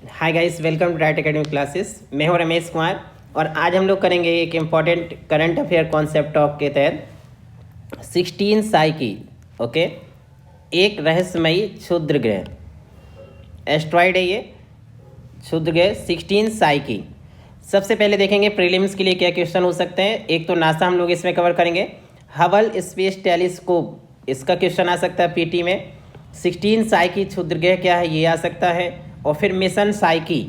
Hi guys, welcome to diet academy classes. मैं हूं रमेश कुमार और आज हम लोग करेंगे एक important current affair concept top के तहत 16 साइकी। ओके, एक रहस्यमयी क्षुद्र ग्रह एस्ट्रॉयड है ये क्षुद्र ग्रह 16 साइकी। सबसे पहले देखेंगे प्रीलिम्स के लिए क्या क्वेश्चन हो सकते हैं। एक तो नासा हम लोग इसमें कवर करेंगे, हबल स्पेस टेलीस्कोप, इसका क्वेश्चन आ सकता है पीटी में। 16 साइकी क्षुद्र ग्रह क्या है ये आ सकता है। और फिर मिशन साइकी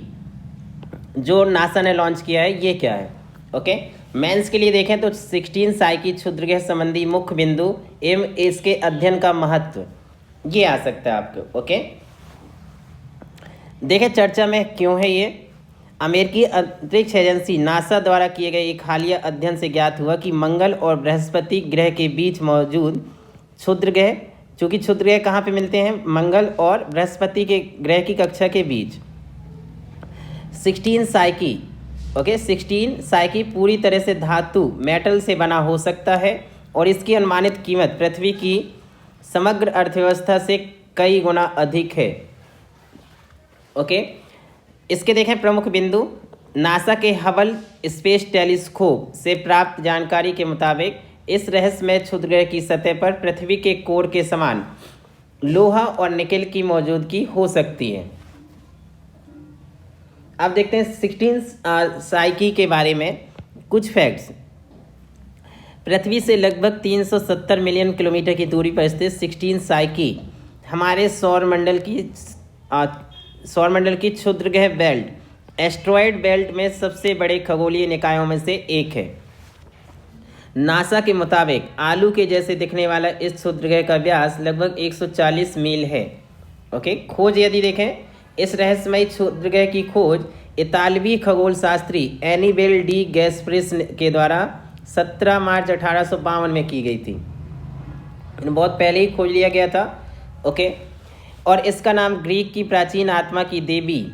जो नासा ने लॉन्च किया है ये क्या है। ओके, मेंस के लिए देखें तो 16 साइकी क्षुद्र ग्रह संबंधी मुख्य बिंदु एवं इसके अध्ययन का महत्व ये आ सकता है आपको। ओके, देखें चर्चा में क्यों है ये। अमेरिकी अंतरिक्ष एजेंसी नासा द्वारा किए गए एक हालिया अध्ययन से ज्ञात हुआ कि मंगल और बृहस्पति ग्रह के बीच मौजूद क्षुद्र ग्रह, चूँकि क्षुद्र ग्रह कहाँ पे मिलते हैं, मंगल और बृहस्पति के ग्रह की कक्षा के बीच। 16 साइकी, ओके, 16 साइकी पूरी तरह से धातु मेटल से बना हो सकता है और इसकी अनुमानित कीमत पृथ्वी की समग्र अर्थव्यवस्था से कई गुना अधिक है। ओके, इसके देखें प्रमुख बिंदु। नासा के हबल स्पेस टेलीस्कोप से प्राप्त जानकारी के मुताबिक इस रहस्यमय क्षुद्र ग्रह की सतह पर पृथ्वी के कोर के समान लोहा और निकेल की मौजूदगी हो सकती है। अब देखते हैं 16 साइकी के बारे में कुछ फैक्ट्स। पृथ्वी से लगभग 370 मिलियन किलोमीटर की दूरी पर स्थित 16 साइकी हमारे सौरमंडल की क्षुद्र ग्रह बेल्ट एस्ट्रॉयड बेल्ट में सबसे बड़े खगोलीय निकायों में से एक है। नासा के मुताबिक आलू के जैसे दिखने वाला इस क्षुद्र ग्रह का व्यास लगभग 140 मील है। ओके, खोज यदि देखें, इस रहस्यमयी क्षुद्र ग्रह की खोज इतालवी खगोल शास्त्री एनीबेल डी गैस्प्रिस के द्वारा 17 मार्च 1852 में की गई थी। बहुत पहले ही खोज लिया गया था। ओके, और इसका नाम ग्रीक की प्राचीन आत्मा की देवी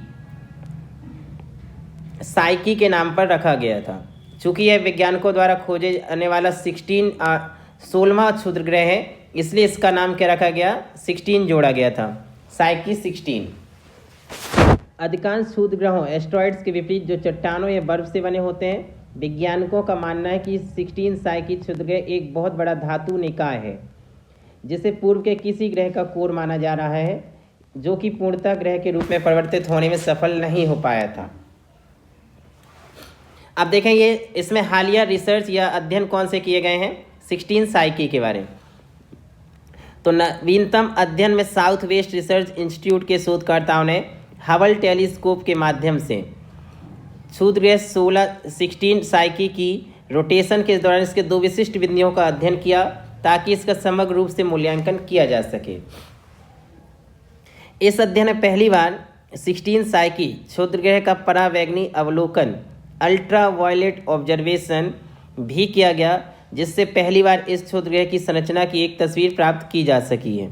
साइकी के नाम पर रखा गया था। चूँकि यह वैज्ञानिकों द्वारा खोजे जाने वाला 16वां क्षुद्र ग्रह है, इसलिए इसका नाम क्या रखा गया, 16 जोड़ा गया था, साइकी 16। अधिकांश क्षुद्र ग्रहों एस्ट्रॉयड्स के विपरीत जो चट्टानों या बर्फ से बने होते हैं, वैज्ञानिकों का मानना है कि 16 साइकी क्षुद्र ग्रह एक बहुत बड़ा धातु निकाय है जिसे पूर्व के किसी ग्रह का कोर माना जा रहा है, जो कि पूर्णतः ग्रह के रूप में परिवर्तित होने में सफल नहीं हो पाया था। अब देखें ये इसमें हालिया रिसर्च या अध्ययन कौन से किए गए हैं 16 साइकी के बारे में। तो नवीनतम अध्ययन में साउथ वेस्ट रिसर्च इंस्टीट्यूट के शोधकर्ताओं ने हबल टेलीस्कोप के माध्यम से क्षुद्र ग्रह 16 साइकी की रोटेशन के दौरान इसके दो विशिष्ट बिंदुओं का अध्ययन किया ताकि इसका समग्र रूप से मूल्यांकन किया जा सके। इस अध्ययन में पहली बार 16 साइकी क्षुद्र ग्रह का परावैगनी अवलोकन अल्ट्रा वायलेट ऑब्जर्वेशन भी किया गया, जिससे पहली बार इस क्षुद्र ग्रह की संरचना की एक तस्वीर प्राप्त की जा सकी है।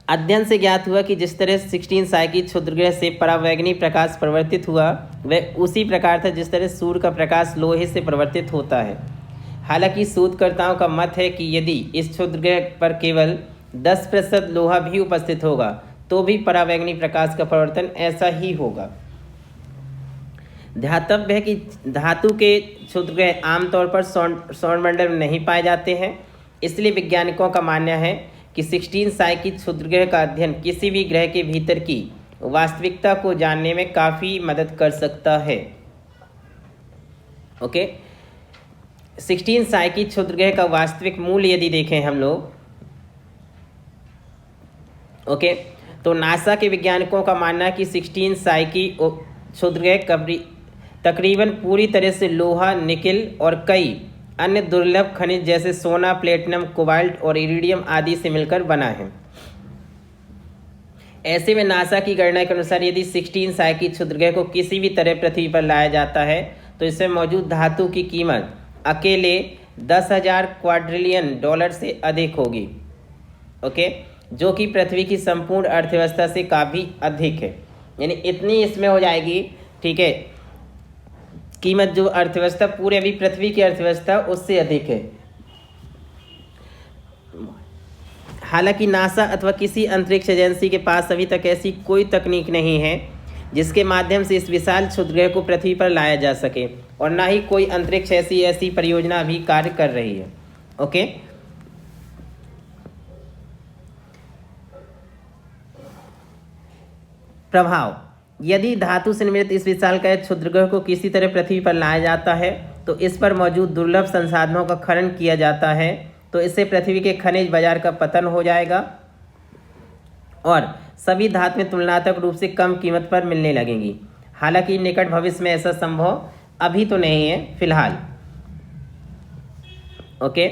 अध्ययन से ज्ञात हुआ कि जिस तरह 16 साइकी क्षुद्र ग्रह से परावैगनी प्रकाश परिवर्तित हुआ वह उसी प्रकार था जिस तरह सूर्य का प्रकाश लोहे से परिवर्तित होता है। हालांकि शोधकर्ताओं का मत है कि यदि इस क्षुद्र ग्रह पर केवल 10% लोहा भी उपस्थित होगा तो भी परावैगनी प्रकाश का परिवर्तन ऐसा ही होगा। ध्यातव्य है कि धातु के क्षुद्र ग्रह आमतौर पर सौरमंडल में नहीं पाए जाते हैं, इसलिए वैज्ञानिकों का मानना है कि 16 साइकी क्षुद्र ग्रह का अध्ययन किसी भी ग्रह के भीतर की वास्तविकता को जानने में काफ़ी मदद कर सकता है। ओके, 16 साइकी क्षुद्र ग्रह का वास्तविक मूल्य यदि देखें हम लोग, ओके, तो नासा के वैज्ञानिकों का मानना है कि 16 साइकी क्षुद्र ग्रह तकरीबन पूरी तरह से लोहा, निकेल और कई अन्य दुर्लभ खनिज जैसे सोना, प्लेटिनम, कोबाल्ट और इरिडियम आदि से मिलकर बना है। ऐसे में नासा की गणना के अनुसार यदि 16 साइकी क्षुद्र ग्रह को किसी भी तरह पृथ्वी पर लाया जाता है तो इसमें मौजूद धातु की कीमत अकेले 10,000 क्वाड्रिलियन डॉलर से अधिक होगी। ओके, जो कि पृथ्वी की संपूर्ण अर्थव्यवस्था से काफ़ी अधिक है, यानी इतनी इसमें हो जाएगी, ठीक है, कीमत जो अर्थव्यवस्था पूरे अभी पृथ्वी की अर्थव्यवस्था उससे अधिक है। हालांकि नासा अथवा किसी अंतरिक्ष एजेंसी के पास अभी तक ऐसी कोई तकनीक नहीं है जिसके माध्यम से इस विशाल क्षुद्रग्रह को पृथ्वी पर लाया जा सके, और ना ही कोई अंतरिक्ष ऐसी परियोजना अभी कार्य कर रही है। ओके, प्रभाव। यदि धातु से निर्मित इस विशालकाय क्षुद्रग्रह को किसी तरह पृथ्वी पर लाया जाता है तो इस पर मौजूद दुर्लभ संसाधनों का खनन किया जाता है, तो इससे पृथ्वी के खनिज बाजार का पतन हो जाएगा और सभी धातुएं तुलनात्मक रूप से कम कीमत पर मिलने लगेंगी। हालांकि निकट भविष्य में ऐसा संभव अभी तो नहीं है फिलहाल। ओके,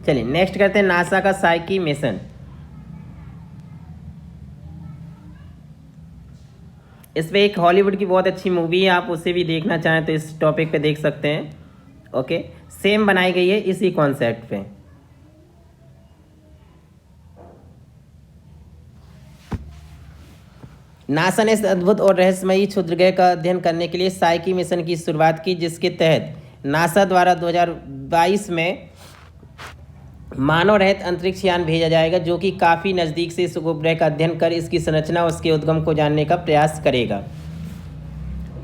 चलिए नेक्स्ट करते हैं नासा का साइकी मिशन। इस पे एक हॉलीवुड की बहुत अच्छी मूवी है, आप उसे भी देखना चाहें तो इस टॉपिक पे देख सकते हैं। ओके, सेम बनाई गई है इसी कॉन्सेप्ट पे। नासा ने इस अद्भुत और रहस्यमयी क्षुद्रग्रह का अध्ययन करने के लिए साइकी मिशन की शुरुआत की, जिसके तहत नासा द्वारा 2022 में मानव रहित अंतरिक्ष यान भेजा जाएगा, जो कि काफ़ी नज़दीक से इस उपग्रह का अध्ययन कर इसकी संरचना और उसके उद्गम को जानने का प्रयास करेगा।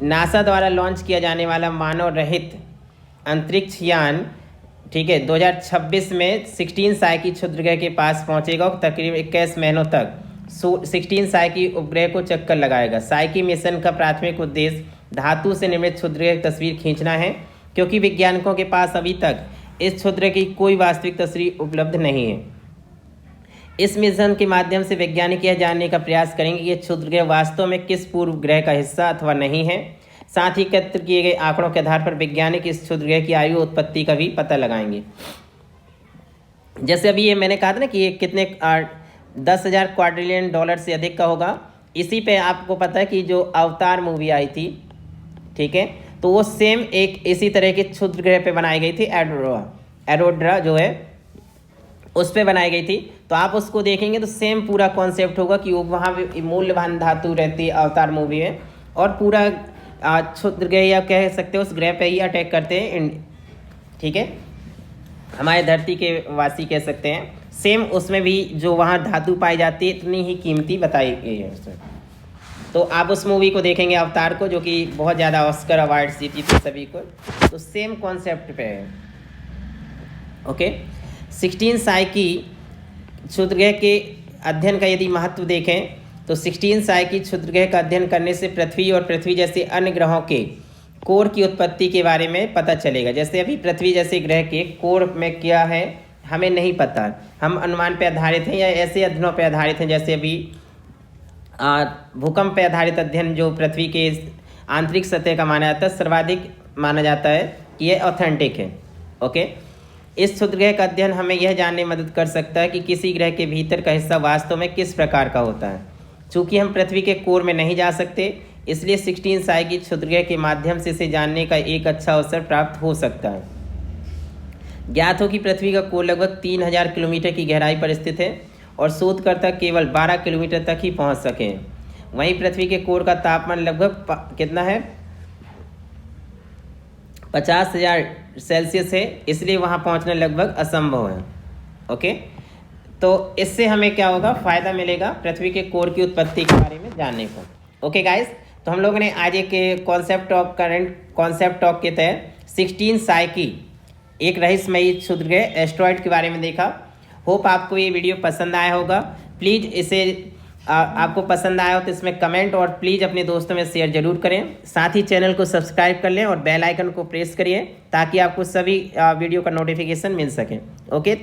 नासा द्वारा लॉन्च किया जाने वाला मानव रहित अंतरिक्ष यान, ठीक है, 2026 में 16 साइकी क्षुद्रग्रह के पास पहुंचेगा और तकरीबन 21 महीनों तक 16 साइकी उपग्रह को चक्कर लगाएगा। साइकी मिशन का प्राथमिक उद्देश्य धातु से निर्मित क्षुद्रग्रह की तस्वीर खींचना है, क्योंकि वैज्ञानिकों के पास अभी तक इस क्षुद्रग्रह की कोई वास्तविक तस्वीर उपलब्ध नहीं है। इस मिशन के माध्यम से वैज्ञानिक यह जानने का प्रयास करेंगे कि यह क्षुद्रग्रह वास्तव में किस पूर्व ग्रह का हिस्सा अथवा नहीं है। साथ ही एकत्र किए गए आंकड़ों के आधार पर वैज्ञानिक इस क्षुद्रग्रह की आयु उत्पत्ति का भी पता लगाएंगे। जैसे अभी ये मैंने कहा था ना कि ये कितने 10,000 क्वाड्रिलियन डॉलर से अधिक का होगा। इसी पे आपको पता है कि जो अवतार मूवी आई थी, ठीक है, तो वो सेम एक इसी तरह के क्षुद्रग्रह पे बनाई गई थी। एरोड्रा जो है उस पे बनाई गई थी। तो आप उसको देखेंगे तो सेम पूरा कॉन्सेप्ट होगा कि वो वहाँ पे मूल्यवान धातु रहती है अवतार मूवी में, और पूरा क्षुद्रग्रह या कह सकते हो उस ग्रह पे ही अटैक करते हैं, ठीक है, हमारे धरती के वासी कह सकते हैं। सेम उसमें भी जो वहाँ धातु पाई जाती है इतनी ही कीमती बताई गई है उसमें। तो आप उस मूवी को देखेंगे अवतार को, जो कि बहुत ज़्यादा ऑस्कर अवार्ड्स जीती थी सभी को, तो सेम कॉन्सेप्ट पे है। ओके, 16 साइकी क्षुद्रग्रह के अध्ययन का यदि महत्व देखें तो 16 साइकी क्षुद्रग्रह का अध्ययन करने से पृथ्वी और पृथ्वी जैसे अन्य ग्रहों के कोर की उत्पत्ति के बारे में पता चलेगा। जैसे अभी पृथ्वी जैसे ग्रह के कोर में क्या है हमें नहीं पता, हम अनुमान पर आधारित हैं या ऐसे अध्ययनों पर आधारित हैं। जैसे अभी भूकंप पर आधारित अध्ययन जो पृथ्वी के आंतरिक सतह का माना जाता है, सर्वाधिक माना जाता है कि ये ऑथेंटिक है। ओके, इस क्षुद्रग्रह का अध्ययन हमें यह जानने में मदद कर सकता है कि किसी ग्रह के भीतर का हिस्सा वास्तव में किस प्रकार का होता है। चूँकि हम पृथ्वी के कोर में नहीं जा सकते, इसलिए 16 साइकी क्षुद्रग्रह के माध्यम से इसे जानने का एक अच्छा अवसर प्राप्त हो सकता है। ज्ञात हो कि पृथ्वी का कोर लगभग 3000 किलोमीटर की गहराई पर स्थित है और शोधकर्ता केवल 12 किलोमीटर तक ही पहुंच सके हैं। वहीं पृथ्वी के कोर का तापमान लगभग कितना है 50,000 सेल्सियस है, इसलिए वहां पहुंचना लगभग असंभव है। ओके, तो इससे हमें क्या होगा, फ़ायदा मिलेगा पृथ्वी के कोर की उत्पत्ति के बारे में जानने को। ओके गाइस, तो हम लोगों ने आज एक concept of current concept talk के तहत 16 साइकी एक रहस्यमयी क्षुद्रग्रह एस्ट्रॉयड के बारे में देखा। होप आपको ये वीडियो पसंद आया होगा। प्लीज़ इसे आपको पसंद आया हो तो इसमें कमेंट और प्लीज़ अपने दोस्तों में शेयर जरूर करें। साथ ही चैनल को सब्सक्राइब कर लें और बेल आइकन को प्रेस करिए ताकि आपको सभी वीडियो का नोटिफिकेशन मिल सके। ओके।